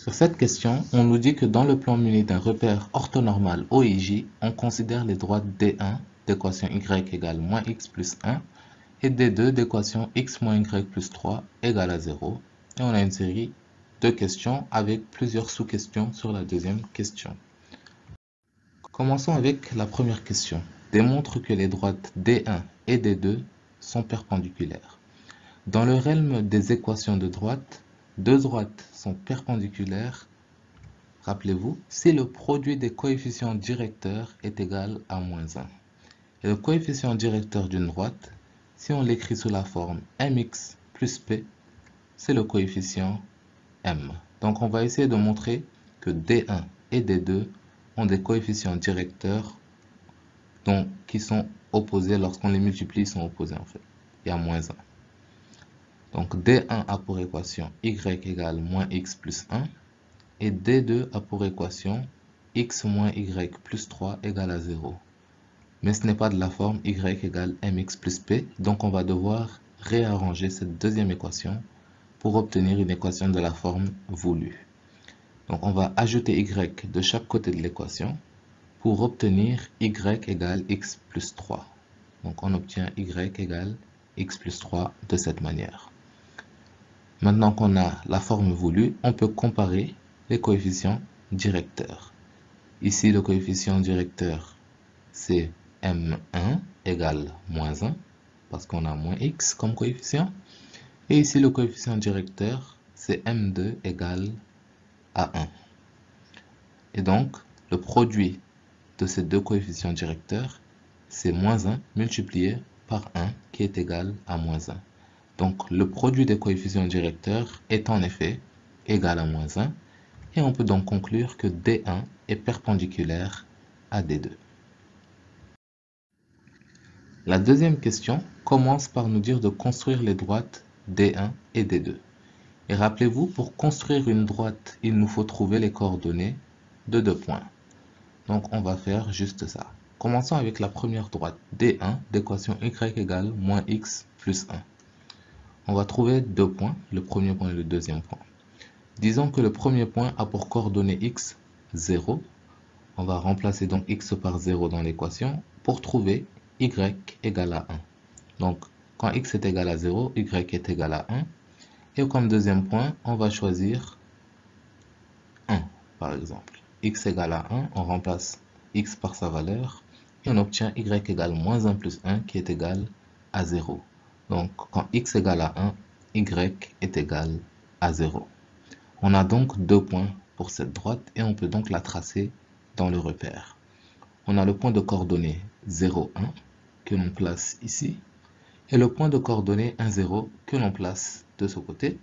Sur cette question, on nous dit que dans le plan muni d'un repère orthonormal O et J, on considère les droites D1 d'équation y égale moins x plus 1 et D2 d'équation x moins y plus 3 égale à 0. Et on a une série de questions avec plusieurs sous-questions sur la deuxième question. Commençons avec la première question. Démontre que les droites D1 et D2 sont perpendiculaires. Dans le realm des équations de droite, deux droites sont perpendiculaires. Rappelez-vous, si le produit des coefficients directeurs est égal à moins 1. Et le coefficient directeur d'une droite, si on l'écrit sous la forme mx plus p, c'est le coefficient m. Donc on va essayer de montrer que D1 et D2 ont des coefficients directeurs qui sont opposés lorsqu'on les multiplie, ils sont opposés en fait. Il y a moins 1. Donc D1 a pour équation y égale moins x plus 1 et D2 a pour équation x moins y plus 3 égale à 0. Mais ce n'est pas de la forme y égale mx plus p, donc on va devoir réarranger cette deuxième équation pour obtenir une équation de la forme voulue. Donc on va ajouter y de chaque côté de l'équation pour obtenir y égale x plus 3. Donc on obtient y égale x plus 3 de cette manière. Maintenant qu'on a la forme voulue, on peut comparer les coefficients directeurs. Ici, le coefficient directeur, c'est m1 égale moins 1, parce qu'on a moins x comme coefficient. Et ici, le coefficient directeur, c'est m2 égale à 1. Et donc, le produit de ces deux coefficients directeurs, c'est moins 1 multiplié par 1 qui est égal à moins 1. Donc, le produit des coefficients directeurs est en effet égal à moins 1. Et on peut donc conclure que D1 est perpendiculaire à D2. La deuxième question commence par nous dire de construire les droites D1 et D2. Et rappelez-vous, pour construire une droite, il nous faut trouver les coordonnées de deux points. Donc, on va faire juste ça. Commençons avec la première droite, D1 d'équation y égale moins x plus 1. On va trouver deux points, le premier point et le deuxième point. Disons que le premier point a pour coordonnée x 0. On va remplacer donc x par 0 dans l'équation pour trouver y égale à 1. Donc, quand x est égal à 0, y est égal à 1. Et comme deuxième point, on va choisir 1, par exemple. X égale à 1, on remplace x par sa valeur et on obtient y égale moins 1 plus 1 qui est égal à 0. Donc, quand x égale à 1, y est égal à 0. On a donc deux points pour cette droite et on peut donc la tracer dans le repère. On a le point de coordonnées 0, 1 que l'on place ici et le point de coordonnées 1, 0 que l'on place de ce côté.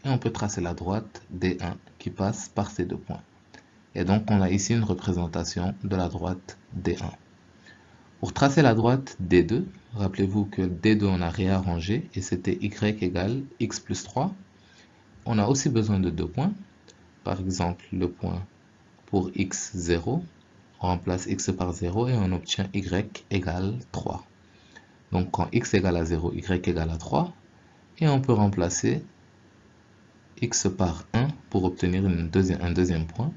Et on peut tracer la droite D1 qui passe par ces deux points. Et donc on a ici une représentation de la droite D1. Pour tracer la droite D2, rappelez-vous que D2 on a réarrangé et c'était y égale x plus 3. On a aussi besoin de deux points. Par exemple, le point pour x 0, on remplace x par 0 et on obtient y égale 3. Donc quand x égale à 0, y égale à 3. Et on peut remplacer x par 1 pour obtenir un deuxième point.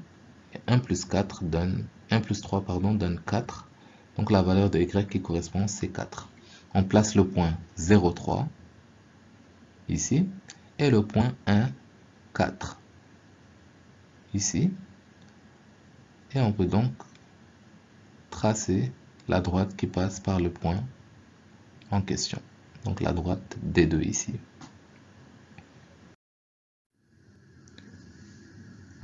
Et 1 plus 4 donne 1 plus 3 donne 4. Donc la valeur de y qui correspond c'est 4. On place le point 0, 3 ici et le point 1, 4 ici. Et on peut donc tracer la droite qui passe par le point en question. Donc la droite D2 ici.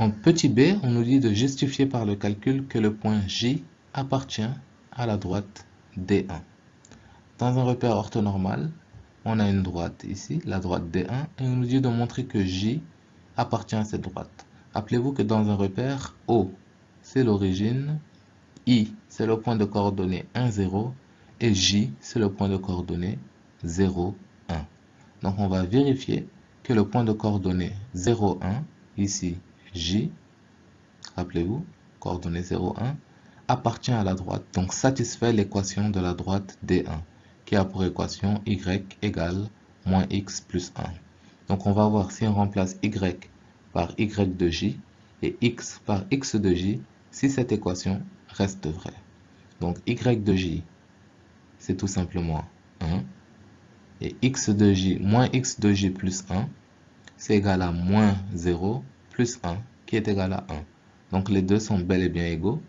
En petit b, on nous dit de justifier par le calcul que le point J appartient à la droite D1. Dans un repère orthonormal, on a une droite ici, la droite D1, et on nous dit de montrer que J appartient à cette droite. Rappelez-vous que dans un repère, O, c'est l'origine, I, c'est le point de coordonnées 1, 0, et J, c'est le point de coordonnées 0, 1. Donc on va vérifier que le point de coordonnées 0, 1, ici, J, rappelez-vous, coordonnée 0, 1, appartient à la droite, donc satisfait l'équation de la droite D1, qui a pour équation y égale moins x plus 1. Donc on va voir si on remplace y par y de j et x par x de j si cette équation reste vraie. Donc y de j, c'est tout simplement 1. Et x de j moins x de j plus 1, c'est égal à moins 0 plus 1, qui est égal à 1. Donc les deux sont bel et bien égaux.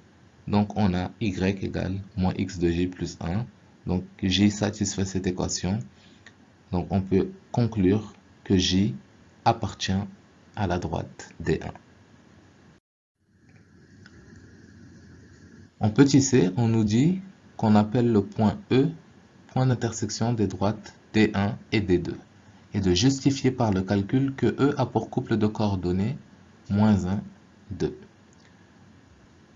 Donc on a y égale moins x de j plus 1. Donc j satisfait cette équation. Donc on peut conclure que j appartient à la droite D1. En petit c, on nous dit qu'on appelle le point E point d'intersection des droites D1 et D2 et de justifier par le calcul que E a pour couple de coordonnées moins 1, 2.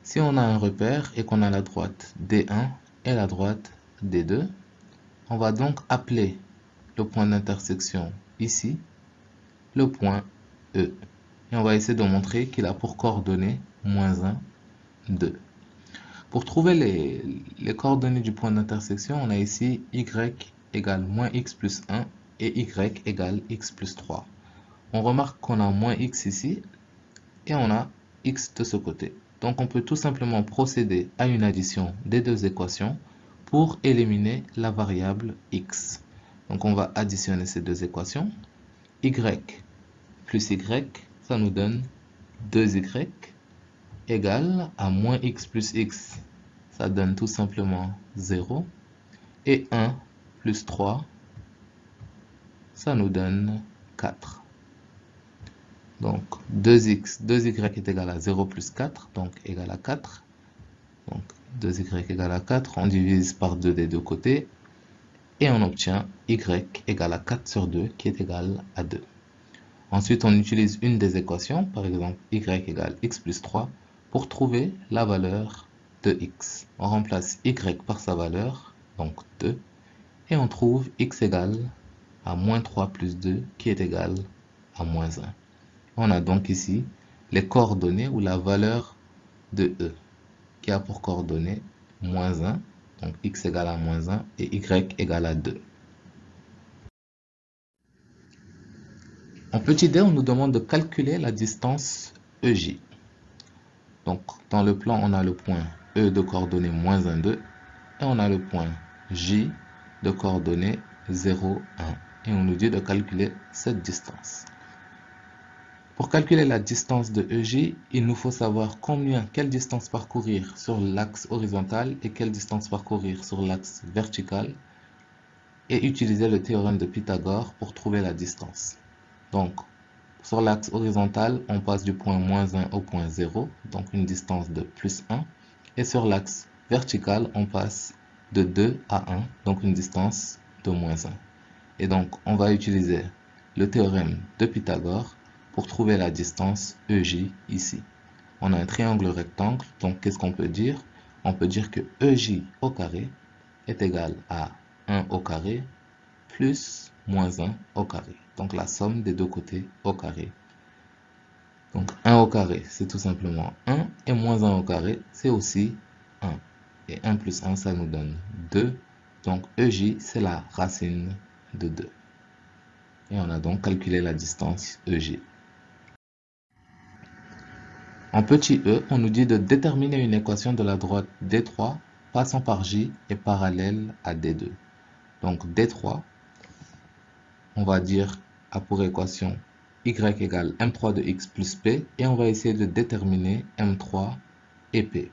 Si on a un repère et qu'on a la droite D1 et la droite D2, on va donc appeler le point d'intersection ici le point E. Et on va essayer de montrer qu'il a pour coordonnées moins 1, 2. Pour trouver les coordonnées du point d'intersection, on a ici y égale moins x plus 1 et y égale x plus 3. On remarque qu'on a moins x ici et on a x de ce côté. Donc on peut tout simplement procéder à une addition des deux équations pour éliminer la variable x. Donc on va additionner ces deux équations. Y plus y, ça nous donne 2y égale à moins x plus x, ça donne tout simplement 0. Et 1 plus 3, ça nous donne 4. Donc 2x, 2y est égal à 0 plus 4, donc égal à 4. Donc 2y égale à 4, on divise par 2 des deux côtés. Et on obtient y égale à 4 sur 2, qui est égal à 2. Ensuite, on utilise une des équations, par exemple y égale x plus 3, pour trouver la valeur de x. On remplace y par sa valeur, donc 2, et on trouve x égale à moins 3 plus 2, qui est égal à moins 1. On a donc ici les coordonnées ou la valeur de E, qui a pour coordonnées moins 1, donc x égale à moins 1, et y égale à 2. En petit d, on nous demande de calculer la distance EJ. Donc, dans le plan, on a le point E de coordonnées moins 1, 2, et on a le point J de coordonnées 0, 1. Et on nous dit de calculer cette distance. Pour calculer la distance de EJ, il nous faut savoir quelle distance parcourir sur l'axe horizontal et quelle distance parcourir sur l'axe vertical, et utiliser le théorème de Pythagore pour trouver la distance. Donc, sur l'axe horizontal, on passe du point moins 1 au point 0, donc une distance de plus 1. Et sur l'axe vertical, on passe de 2 à 1, donc une distance de moins 1. Et donc, on va utiliser le théorème de Pythagore pour trouver la distance EJ ici. On a un triangle rectangle, donc qu'est-ce qu'on peut dire? On peut dire que EJ au carré est égal à 1 au carré plus moins 1 au carré. Donc la somme des deux côtés au carré. Donc 1 au carré, c'est tout simplement 1. Et moins 1 au carré, c'est aussi 1. Et 1 plus 1, ça nous donne 2. Donc EJ, c'est la racine de 2. Et on a donc calculé la distance EJ. En petit e, on nous dit de déterminer une équation de la droite D3 passant par J et parallèle à D2. Donc D3, on va dire a pour équation y égale m3 de x plus p, et on va essayer de déterminer m3 et p.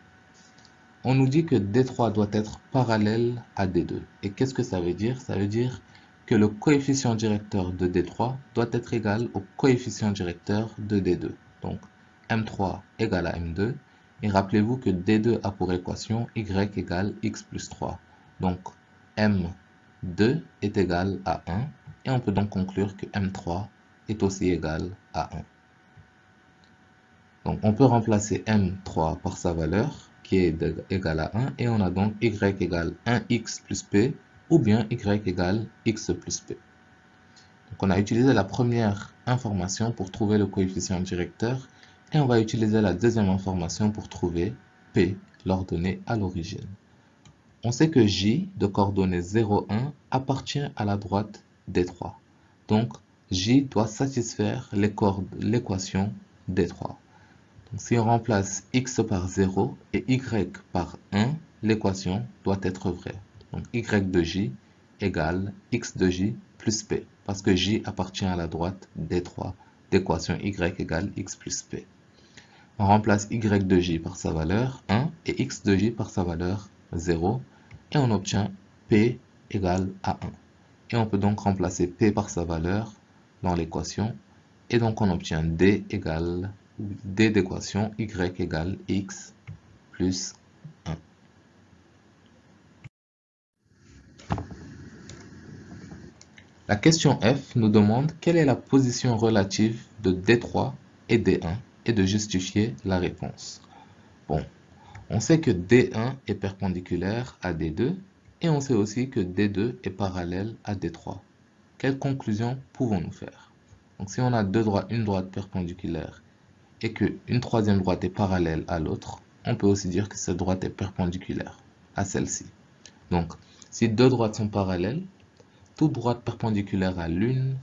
On nous dit que D3 doit être parallèle à D2. Et qu'est-ce que ça veut dire? Ça veut dire que le coefficient directeur de D3 doit être égal au coefficient directeur de D2. Donc m3 égale à m2. Et rappelez-vous que D2 a pour équation y égale x plus 3. Donc m2 est égal à 1. Et on peut donc conclure que m3 est aussi égal à 1. Donc on peut remplacer m3 par sa valeur qui est égale à 1, et on a donc y égale 1x plus p, ou bien y égale x plus p. Donc on a utilisé la première information pour trouver le coefficient directeur, et on va utiliser la deuxième information pour trouver p, l'ordonnée à l'origine. On sait que J de coordonnées 0, 1 appartient à la droite D3. Donc J doit satisfaire l'équation D3. Donc, si on remplace x par 0 et y par 1, l'équation doit être vraie. Donc y de j égale x de j plus p, parce que j appartient à la droite D3 d'équation y égale x plus p. On remplace y de j par sa valeur 1 et x de j par sa valeur 0, et on obtient p égale à 1. Et on peut donc remplacer p par sa valeur dans l'équation, et donc on obtient d d'équation y égale x plus 1. La question F nous demande quelle est la position relative de D3 et D1 et de justifier la réponse. Bon, on sait que D1 est perpendiculaire à D2 et on sait aussi que D2 est parallèle à D3. Quelle conclusion pouvons-nous faire? Donc si on a une droite perpendiculaire et qu'une troisième droite est parallèle à l'autre, on peut aussi dire que cette droite est perpendiculaire à celle-ci. Donc, si deux droites sont parallèles, toute droite perpendiculaire à l'une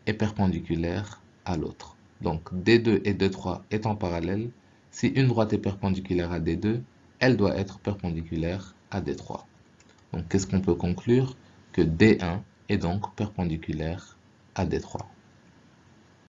est perpendiculaire à l'autre. Donc, D2 et D3 étant parallèles, si une droite est perpendiculaire à D2, elle doit être perpendiculaire à D3. Donc, qu'est-ce qu'on peut conclure? Que D1 est donc perpendiculaire à D3.